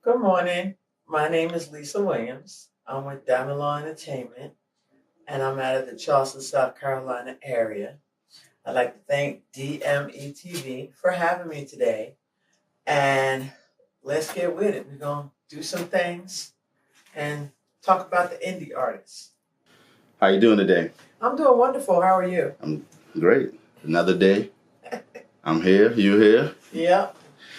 Good morning. My name is Lisa Williams. I'm with Diamond Law Entertainment, and I'm out of the Charleston, South Carolina area. I'd like to thank DMETV for having me today. And let's get with it. We're going to do some things and talk about the indie artists. How you doing today? I'm doing wonderful. How are you? I'm great. Another day. I'm here. You here? Yeah.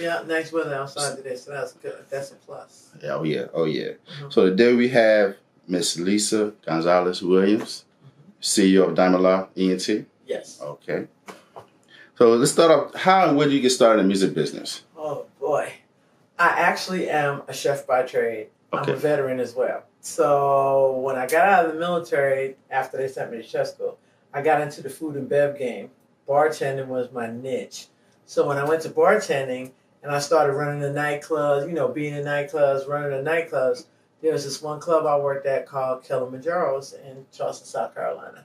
Yeah, nice weather outside today, so that's good. That's a plus. Yeah, oh yeah. Oh yeah. So today we have Miss Lisa Gonzalez Williams, CEO of Diamond L.A.W ENT. Yes. Okay. So let's start off. How and where did you get started in the music business? Oh boy. I actually am a chef by trade. Okay. I'm a veteran as well. So when I got out of the military, after they sent me to chef school, I got into the food and bev game. Bartending was my niche. So when I went to bartending and I started running the nightclubs, being in nightclubs, running the nightclubs, there was this one club I worked at called Kilimanjaro's in Charleston, South Carolina.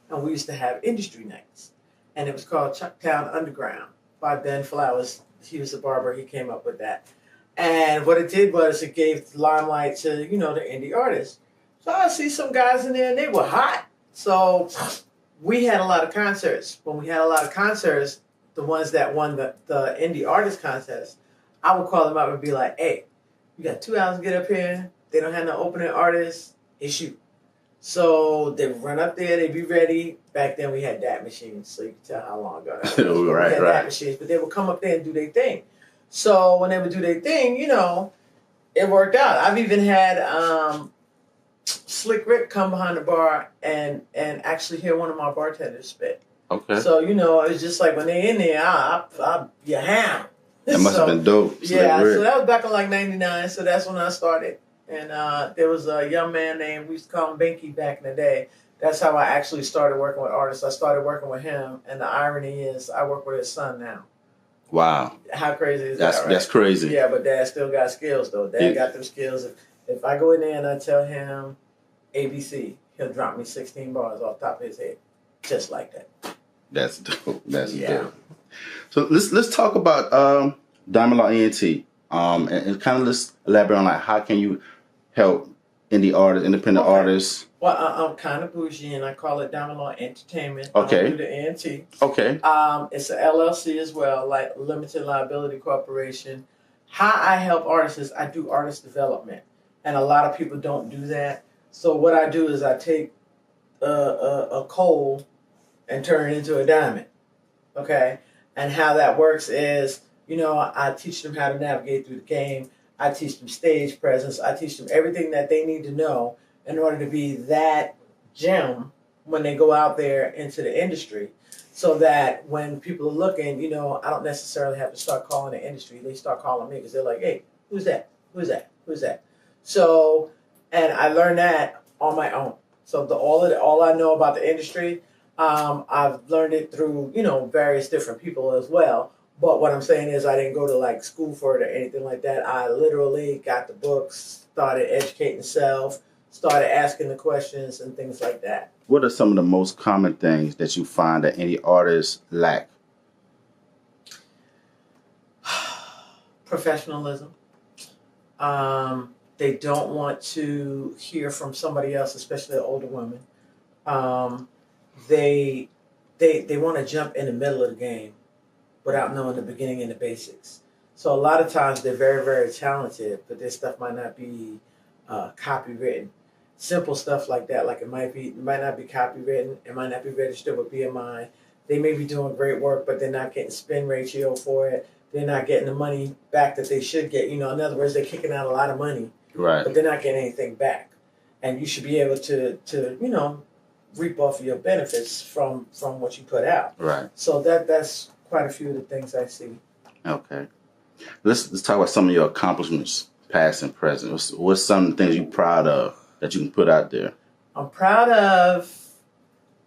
And we used to have industry nights. And it was called Chucktown Underground by Ben Flowers. He was a barber. He came up with that. And what it did was it gave limelight to, the indie artists. So I see some guys in there and they were hot. So we had a lot of concerts. When we had a lot of concerts, the ones that won the indie artist contest, I would call them up and be like, hey, you got 2 hours to get up here. They don't have no opening artists. Issue. So they would run up there. They'd be ready. Back then we had DAT machines, so you can tell how long ago that was. Right, we had right. DAT machines, but they would come up there and do their thing. So when they would do their thing, it worked out. I've even had Slick Rick come behind the bar and actually hear one of my bartenders spit. Okay. So, it's just like when they're in there, you ham. That must have been dope. Yeah, so that was back in like 99, so that's when I started. And there was a young man named, we used to call him Binky back in the day. That's how I actually started working with artists. I started working with him, and the irony is I work with his son now. Wow. How crazy is that, right? That's crazy. Yeah, but Dad still got skills, though. Dad got them skills. If I go in there and I tell him ABC, he'll drop me 16 bars off the top of his head, just like that. That's dope. That's dope. So let's talk about Diamond L.A.W and kind of let's elaborate on how can you help independent artists. Well, I'm kind of bougie, and I call it Diamond Law Entertainment. Okay. I don't do the ENT. Okay. It's an LLC as well, like Limited Liability Corporation. How I help artists is I do artist development, and a lot of people don't do that. So what I do is I take a coal and turn it into a diamond. Okay, and how that works is, I teach them how to navigate through the game. I teach them stage presence. I teach them everything that they need to know in order to be that gem when they go out there into the industry, so that when people are looking, I don't necessarily have to start calling the industry. They start calling me because they're like, hey, who's that? Who's that? Who's that? So, and I learned that on my own. So all I know about the industry, I've learned it through, various different people as well. But what I'm saying is I didn't go to school for it or anything like that. I literally got the books, started educating myself, started asking the questions and things like that. What are some of the most common things that you find that any artists lack? Professionalism. They don't want to hear from somebody else, especially older women. They want to jump in the middle of the game without knowing the beginning and the basics. So a lot of times they're very, very talented, but their stuff might not be copywritten. Simple stuff like that, like it might not be copywritten, it might not be registered with BMI. They may be doing great work, but they're not getting spin ratio for it. They're not getting the money back that they should get. In other words, they're kicking out a lot of money, right? But they're not getting anything back. And you should be able to reap off of your benefits from what you put out. Right. So that's quite a few of the things I see. Okay. Let's talk about some of your accomplishments, past and present. What's some of the things you're proud of that you can put out there? I'm proud of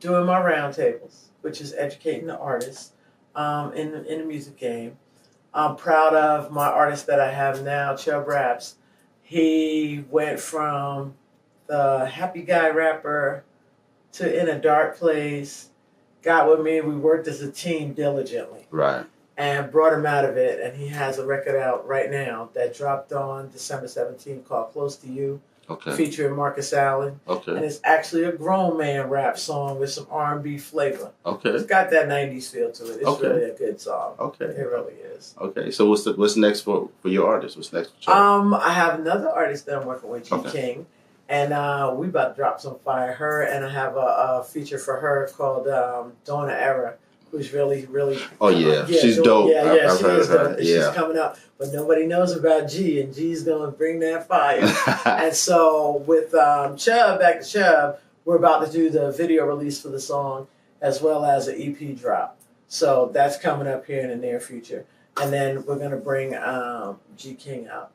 doing my roundtables, which is educating the artists in the music game. I'm proud of my artist that I have now, Chubb Raps. He went from the happy guy rapper to In a Dark Place, got with me. We worked as a team diligently. Right. and brought him out of it. And he has a record out right now that dropped on December 17th called Close to You, featuring Marcus Allen. And it's actually a grown man rap song with some R&B flavor. It's got that 90s feel to it. It's really a good song. It really is. So what's next for your artist? What's next for I have another artist that I'm working with, G King. And we about to drop some fire. Her, and I have a feature for her called Donna Era, who's really, really... Oh, yeah. She's dope. Yeah, I've heard of her. Dope. She's coming up. But nobody knows about G, and G's going to bring that fire. And so with Chubb, back to Chubb, we're about to do the video release for the song as well as an EP drop. So that's coming up here in the near future. And then we're going to bring G King out.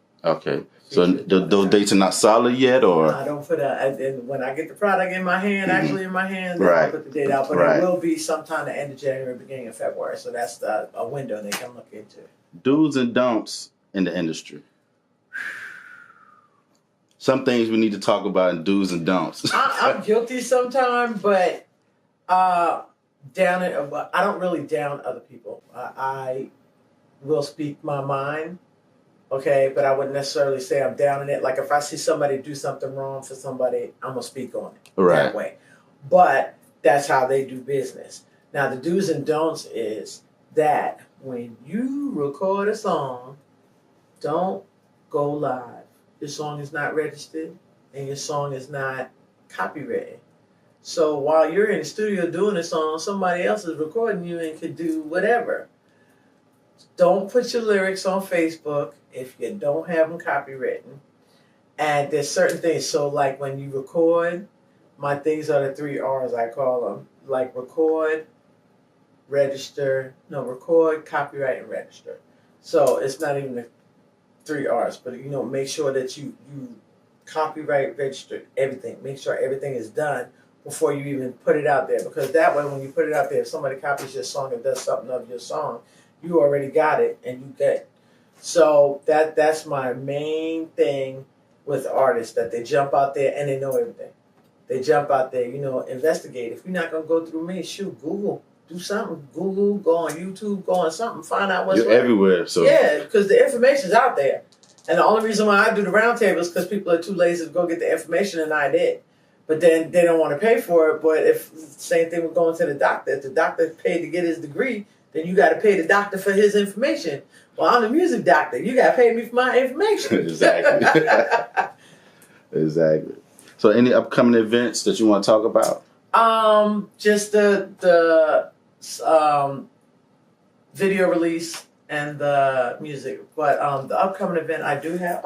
So those dates are not solid yet, or? I don't put and when I get the product in my hand, actually in my hand, then I'll put the date out. But it will be sometime the end of January, beginning of February. So that's a window they can look into. Do's and don'ts in the industry. Some things we need to talk about in do's and don'ts. I'm guilty sometimes, but I don't really down other people. I will speak my mind. Okay, but I wouldn't necessarily say I'm down in it. Like if I see somebody do something wrong for somebody, I'm gonna speak on it that way. But that's how they do business. Now the do's and don'ts is that when you record a song, don't go live. Your song is not registered and your song is not copyrighted. So while you're in the studio doing a song, somebody else is recording you and could do whatever. Don't put your lyrics on Facebook if you don't have them copywritten. And there's certain things. So like when you record, my things are the 3 R's I call them. Like record, copyright, and register. So it's not even the 3 R's, but make sure that you copyright, register everything. Make sure everything is done before you even put it out there. Because that way when you put it out there, if somebody copies your song and does something of your song, you already got it and you get it. So that's my main thing with artists, that they jump out there and they know everything. They jump out there, investigate. If you're not going to go through me, shoot, Google. Do something. Google, go on YouTube, go on something, find out what's You're everywhere. So yeah, because the information's out there. And the only reason why I do the roundtable is because people are too lazy to go get the information, and I did. But then they don't want to pay for it. But if same thing with going to the doctor. If the doctor paid to get his degree, then you got to pay the doctor for his information. Well, I'm the music doctor. You got to pay me for my information. Exactly. Exactly. So any upcoming events that you want to talk about? Just the video release and the music. But the upcoming event I do have,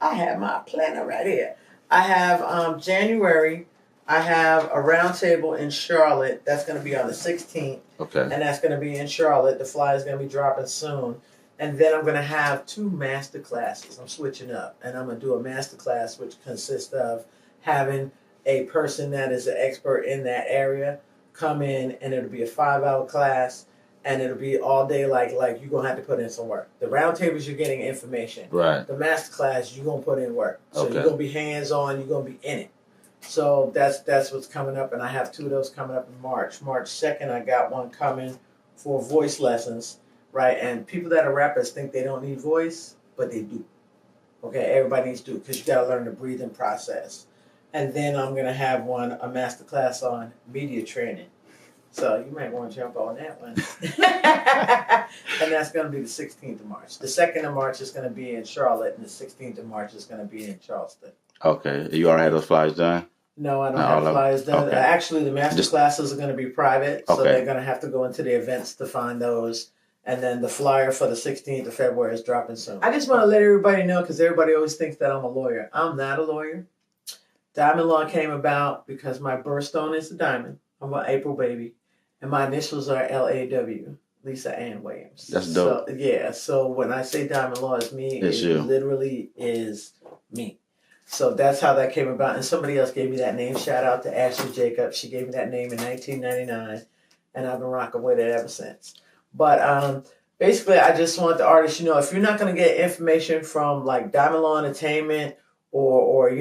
I have my planner right here. I have January, I have a roundtable in Charlotte. That's going to be on the 16th. Okay. And that's going to be in Charlotte. The flyer is going to be dropping soon. And then I'm going to have 2 master classes. I'm switching up. And I'm going to do a master class which consists of having a person that is an expert in that area come in, and it'll be a 5-hour class, and it'll be all day like you're going to have to put in some work. The roundtables, you're getting information. Right. The master class, you're going to put in work. So you're going to be hands-on, you're going to be in it. So that's what's coming up, and I have 2 of those coming up in March. March 2nd, I got one coming for voice lessons, right? And people that are rappers think they don't need voice, but they do. Okay, everybody needs to, because you got to learn the breathing process. And then I'm going to have a master class on media training. So you might want to jump on that one. And that's going to be the 16th of March. The 2nd of March is going to be in Charlotte, and the 16th of March is going to be in Charleston. Okay. You already had those flyers done? No, I don't have flyers done. Okay. Actually, the master classes are going to be private, so they're going to have to go into the events to find those. And then the flyer for the 16th of February is dropping soon. I just want to let everybody know, because everybody always thinks that I'm a lawyer. I'm not a lawyer. Diamond Law came about because my birthstone is a diamond. I'm an April baby. And my initials are L.A.W, Lisa Ann Williams. That's dope. So, yeah, so when I say Diamond Law is me, it literally is me. So that's how that came about. And somebody else gave me that name. Shout out to Ashley Jacobs. She gave me that name in 1999. And I've been rocking with it ever since. But basically, I just want the artists, if you're not going to get information from like Diamond Law Entertainment or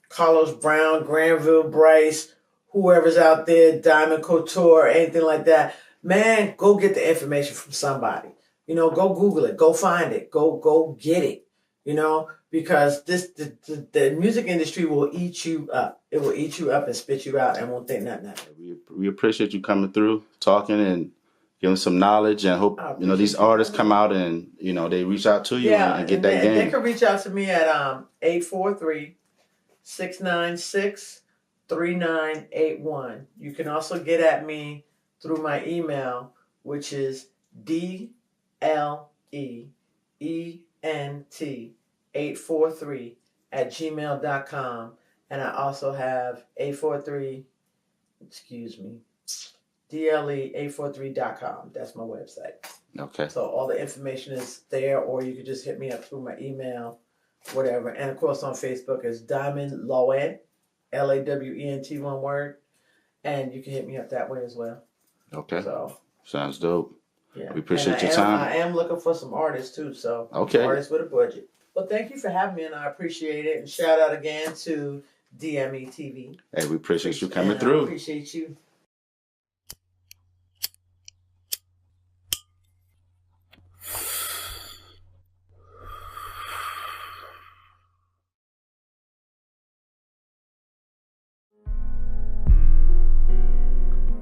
Carlos Brown, Granville, Bryce, whoever's out there, Diamond Couture, anything like that, man, go get the information from somebody. You know, go Google it, go find it, go get it. You know, because the music industry will eat you up. It will eat you up and spit you out and won't think nothing of it. We appreciate you coming through, talking, and giving some knowledge, and hope these artists come out and they reach out to you and get that game. They can reach out to me at 843-696-3981. You can also get at me through my email, which is DLEENT843@gmail.com, and I also have DLE843.com. That's my website. Okay. So all the information is there, or you can just hit me up through my email, whatever. And of course on Facebook is Diamond L.A.W, L-A-W-E-N-T, one word. And you can hit me up that way as well. Okay. So sounds dope. Yeah. We appreciate your time. I am looking for some artists too, so artists with a budget. Well, thank you for having me, and I appreciate it. And shout out again to DME TV. Hey, we appreciate you coming through. I appreciate you.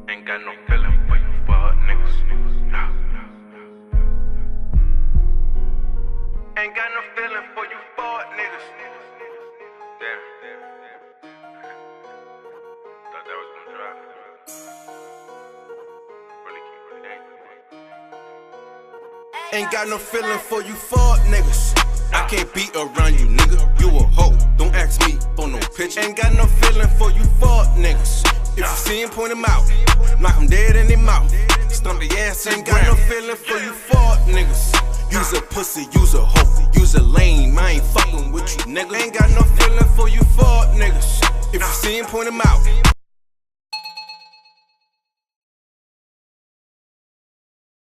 Ain't got no feeling for you fuck niggas. Nah. Ain't got no feeling for you fuck niggas. Damn. Thought that was gonna drop. Really ain't got no feeling for you fuck niggas. I can't be around you, nigga. You a hoe. Don't ask me for no picture. Ain't got no feeling for you fuck niggas. If you see him, point him out. Knock him dead in their mouth. Stomp the ass. Ain't got no feeling for you fuck niggas. Use a pussy, use a hoe, use a lame. I ain't fucking with you, nigga. Ain't got no feeling for you fuck niggas. If you see him, point him out.